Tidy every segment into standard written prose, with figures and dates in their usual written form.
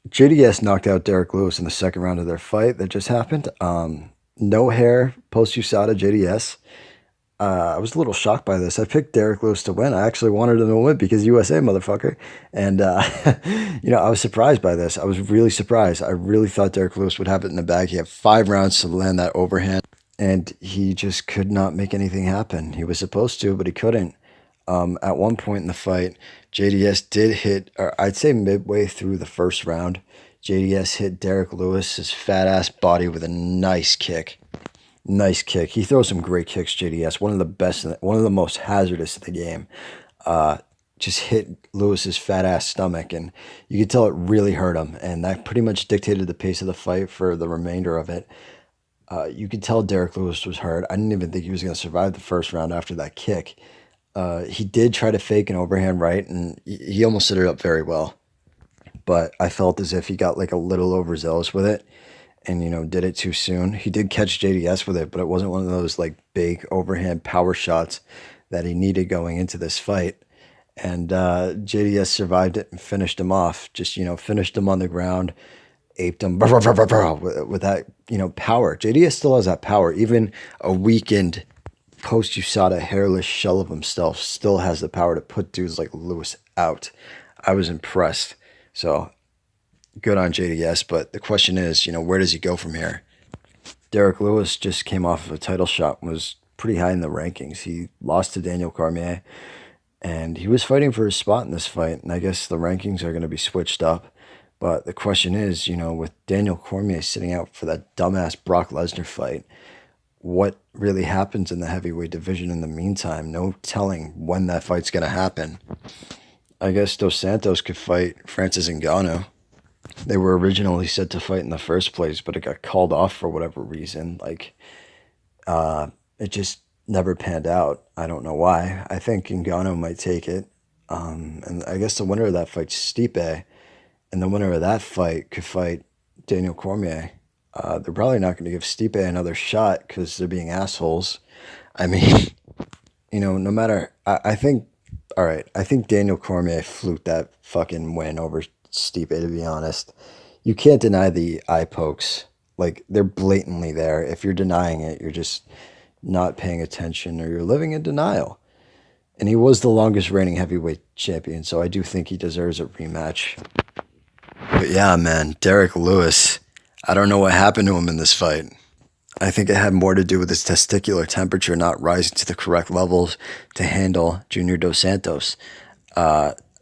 JDS knocked out Derrick Lewis in the second round of their fight that just happened. No hair post USADA JDS. I was a little shocked by this. I picked Derrick Lewis to win. I actually wanted him to win because USA, motherfucker. And, I was surprised by this. I was really surprised. I really thought Derrick Lewis would have it in the bag. He had 5 rounds to land that overhand, and he just could not make anything happen. He was supposed to, but he couldn't. At one point in the fight, JDS did hit, or I'd say midway through the first round, JDS hit Derrick Lewis's fat ass body with a nice kick. Nice kick. He throws some great kicks, JDS. One of the best, one of the most hazardous in the game. Just hit Lewis's fat ass stomach, and you could tell it really hurt him. And that pretty much dictated the pace of the fight for the remainder of it. You could tell Derrick Lewis was hurt. I didn't even think he was going to survive the first round after that kick. He did try to fake an overhand right, and he almost set it up very well. But I felt as if he got like a little overzealous with it and, did it too soon. He did catch JDS with it, but it wasn't one of those like big overhand power shots that he needed going into this fight. And JDS survived it and finished him off. Just, finished him on the ground, aped him with that, power. JDS still has that power. Even a weakened post USADA hairless shell of himself still has the power to put dudes like Lewis out. I was impressed. So good on JDS, but the question is, where does he go from here? Derrick Lewis just came off of a title shot and was pretty high in the rankings. He lost to Daniel Cormier, and he was fighting for his spot in this fight, and I guess the rankings are going to be switched up. But the question is, with Daniel Cormier sitting out for that dumbass Brock Lesnar fight, what really happens in the heavyweight division in the meantime? No telling when that fight's going to happen. I guess Dos Santos could fight Francis Ngannou. They were originally set to fight in the first place, but it got called off for whatever reason. It just never panned out. I don't know why. I think Ngannou might take it. And I guess the winner of that fight's Stipe, and the winner of that fight could fight Daniel Cormier. They're probably not going to give Stipe another shot because they're being assholes. I mean, no matter. I think, all right, I think Daniel Cormier fluked that fucking win over Stipe, to be honest. You can't deny the eye pokes. Like, they're blatantly there. If you're denying it, you're just not paying attention or you're living in denial. And he was the longest reigning heavyweight champion, so I do think he deserves a rematch. But yeah, man, Derrick Lewis, I don't know what happened to him in this fight. I think it had more to do with his testicular temperature not rising to the correct levels to handle Junior Dos Santos.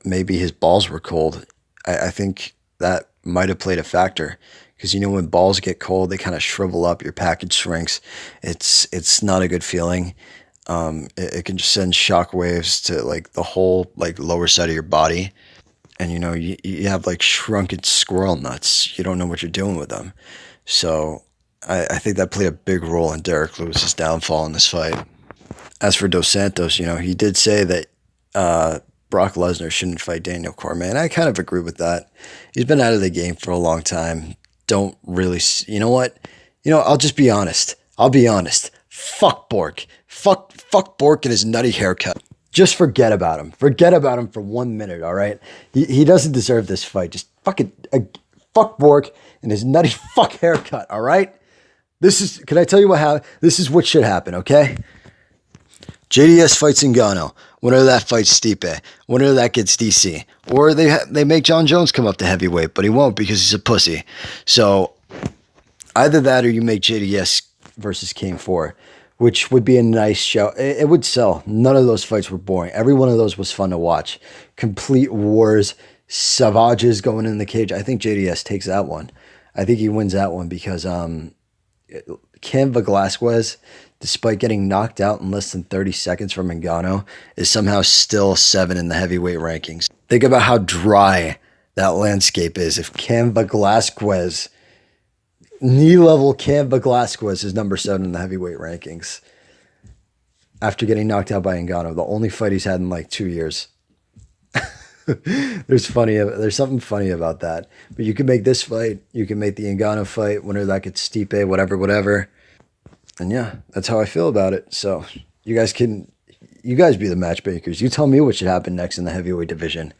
Maybe his balls were cold. I think that might have played a factor because, when balls get cold, they kind of shrivel up, your package shrinks. It's not a good feeling. It can just send shock waves to like the whole like lower side of your body. And, you have like shrunken squirrel nuts. You don't know what you're doing with them. So I think that played a big role in Derrick Lewis's downfall in this fight. As for Dos Santos, he did say that Brock Lesnar shouldn't fight Daniel Cormier. And I kind of agree with that. He's been out of the game for a long time. Don't really, you know what? I'll just be honest. I'll be honest. Fuck Bork. Fuck Bork and his nutty haircut. Just forget about him. Forget about him for 1 minute, all right? He doesn't deserve this fight. Just fucking fuck Bork and his nutty fuck haircut, all right? Can I tell you what happened? This is what should happen, okay? JDS fights Ngannou. Winner of that fights Stipe. Winner of that gets DC. Or they make John Jones come up to heavyweight, but he won't because he's a pussy. So either that or you make JDS versus King 4, which would be a nice show. It would sell. None of those fights were boring. Every one of those was fun to watch. Complete wars, savages going in the cage. I think JDS takes that one. I think he wins that one because Cam Velasquez, despite getting knocked out in less than 30 seconds from Ngannou, is somehow still 7 in the heavyweight rankings. Think about how dry that landscape is. If Cam Velasquez, knee-level Cam Velasquez is number 7 in the heavyweight rankings after getting knocked out by Ngannou, the only fight he's had in like 2 years. There's something funny about that. But you can make this fight. You can make the Ngannou fight. Winner that gets Stipe, whatever. And yeah, that's how I feel about it. So you guys be the matchmakers. You tell me what should happen next in the heavyweight division.